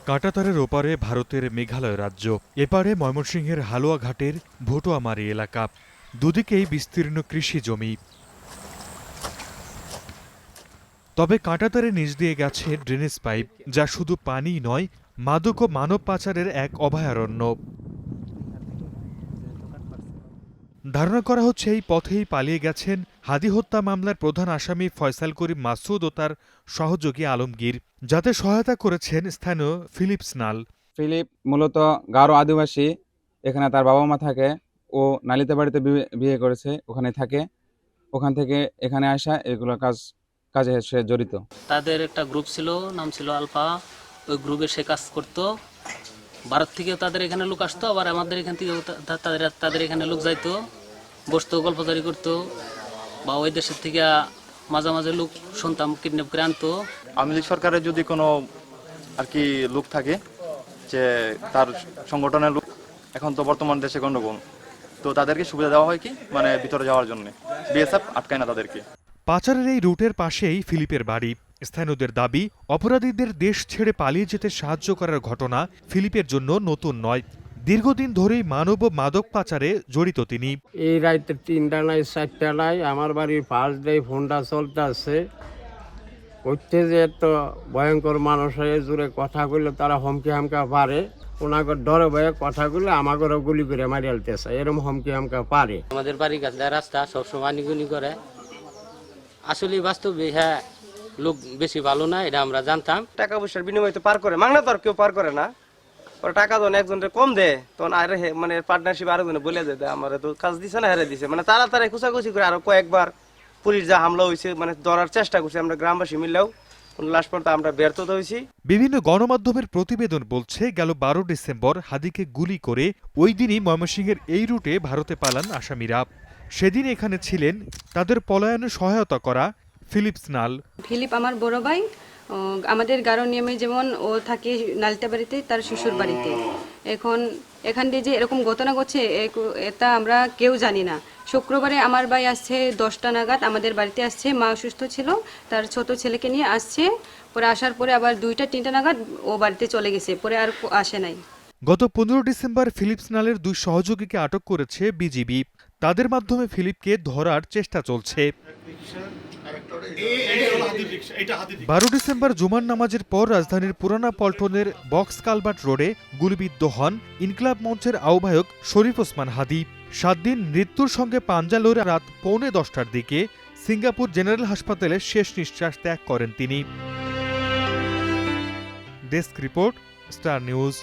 কাঁটাতারের ওপারে ভারতের মেঘালয় রাজ্য, এপারে ময়মনসিংহের হালুয়াঘাটের ভোটোয়ামারী এলাকা। দুদিকেই বিস্তীর্ণ কৃষি জমি। তবে কাঁটাতারের নিচ দিয়ে গেছে ড্রেনেজ পাইপ, যা শুধু পানিই নয়, মাদক ও মানব পাচারের এক অভয়ারণ্য। ধারণা করা হচ্ছে এই পথেই পালিয়ে গেছেন হাদি হত্যা মামলার প্রধান আসামি ফয়সাল করিম মাসুদ ও তার সহযোগী আলমগীর, যাতে সহায়তা করেছেন স্থানীয় ফিলিপ স্নাল। ফিলিপ মূলত গারো আদিবাসী। এখানে তার বাবা মা থাকে। ও নালিতে বাড়িতে বিয়ে করেছে, ওখানে থাকে। ওখান থেকে এখানে আসা এগুলো কাজে সে জড়িত। তাদের একটা গ্রুপ ছিল, নাম ছিল আলফা। ওই গ্রুপে সে কাজ করতো। ভারত থেকেও তাদের এখানে লোক আসতো, আবার আমাদের এখান থেকে তাদের এখানে লোক যাইতো, বসতো, গল্পজারি করতো, বা ওই দেশের থেকে মাঝে মাঝে লোক শুনতাম কিডন্যাপ করে আনতো। আওয়ামী লীগ সরকারের যদি কোনো লোক থাকে যে তার সংগঠনের লোক, এখন তো বর্তমান দেশে গণ্ডগোল, তো তাদেরকে সুবিধা দেওয়া হয় কি ভিতরে যাওয়ার জন্য, বিএসএফ আটকায় না তাদেরকে। পাচারের এই রুটের পাশেই ফিলিপের বাড়ি। স্থানীয়দের দাবি, অপরাধীদের দেশ ছেড়ে পালিয়ে যেতে সাহায্য করার ঘটনা ফিলিপের জন্য নতুন নয়। দীর্ঘদিন ধরেই মানব ও মাদক পাচারে জড়িত তিনি। এই রাইতে 3টা নাই 4টা নাই আমার বাড়ির পাশ দিয়ে ফোনটা চলতে আছে। হচ্ছে যে এত ভয়ঙ্কর মানুষ হয়ে জুড়ে কথা কইলে তারা হমকি হামকা পারে। ওনাকে ডরে ভয়ে কথা কইলে আমাকেও গুলি করে মারি আলতেছে, এরকম হমকি হামকা পারে। আমাদের বাড়ির কাছে রাস্তা সবসময় নিগুনি করে। আসলে বাস্তবে হ্যাঁ, লোক বেশি ভালো না, এটা আমরা জানতাম। টাকা পয়সার বিনিময়ে তো পার করে, মাংনা তো আর কেউ পার করে না। ওরা টাকা যখন একজনের কম দেয় তখন আর পার্টনারশিপ আরেকজনে বলে দেয় আমার তো কাজ দিছে না, হেরে দিছে। তাড়াতাড়ি খুচাখুচি করে আরো কয়েকবার পুলিশ যা হামলা হয়েছে, ধরার চেষ্টা করছে। আমরা গ্রামবাসী মিললেও লাশ পর্যন্ত আমরা ব্যর্থ হয়েছি। বিভিন্ন গণমাধ্যমের প্রতিবেদন বলছে, গেল 12 ডিসেম্বর হাদিকে গুলি করে ওই দিনই ময়মনসিংহের এই রুটে ভারতে পালান আসামিরা। সেদিন এখানে ছিলেন তাদের পলায়নে সহায়তা করা ফিলিপ স্নাল। ফিলিপ আমার বড় ভাই। আমাদের গারো নিয়মে যেমন ও থাকে নালিতা বাড়িতে, তার শ্বশুর বাড়িতে। এখন এখান দিয়ে যে এরকম ঘটনা ঘটছে এটা আমরা কেউ জানি না। শুক্রবারে আমার ভাই আসছে 10টা নাগাদ আমাদের বাড়িতে আসছে। মা অসুস্থ ছিল, তার ছোট ছেলেকে নিয়ে আসছে। পরে আসার পরে আবার 2টা-3টা নাগাদ ও বাড়িতে চলে গেছে, পরে আর আসে নাই। গত 15 ডিসেম্বর ফিলিপ স্নালের 2 সহযোগীকে আটক করেছে বিজিবি। তাদের মাধ্যমে ফিলিপকে ধরার চেষ্টা চলছে। 12 ডিসেম্বর জুমার নামাজের পর রাজধানীর পুরানা পল্টনের বক্স কালভার্ট রোডে গুলিবিদ্ধ হন ইনকিলাব মঞ্চের আহ্বায়ক শরীফ ওসমান হাদি। 7 দিন মৃত্যুর সঙ্গে পাঞ্জা লড়ে রাত 10:45টার দিকে সিঙ্গাপুর জেনারেল হাসপাতালে শেষ নিঃশ্বাস ত্যাগ করেন তিনি। Desk report, star news.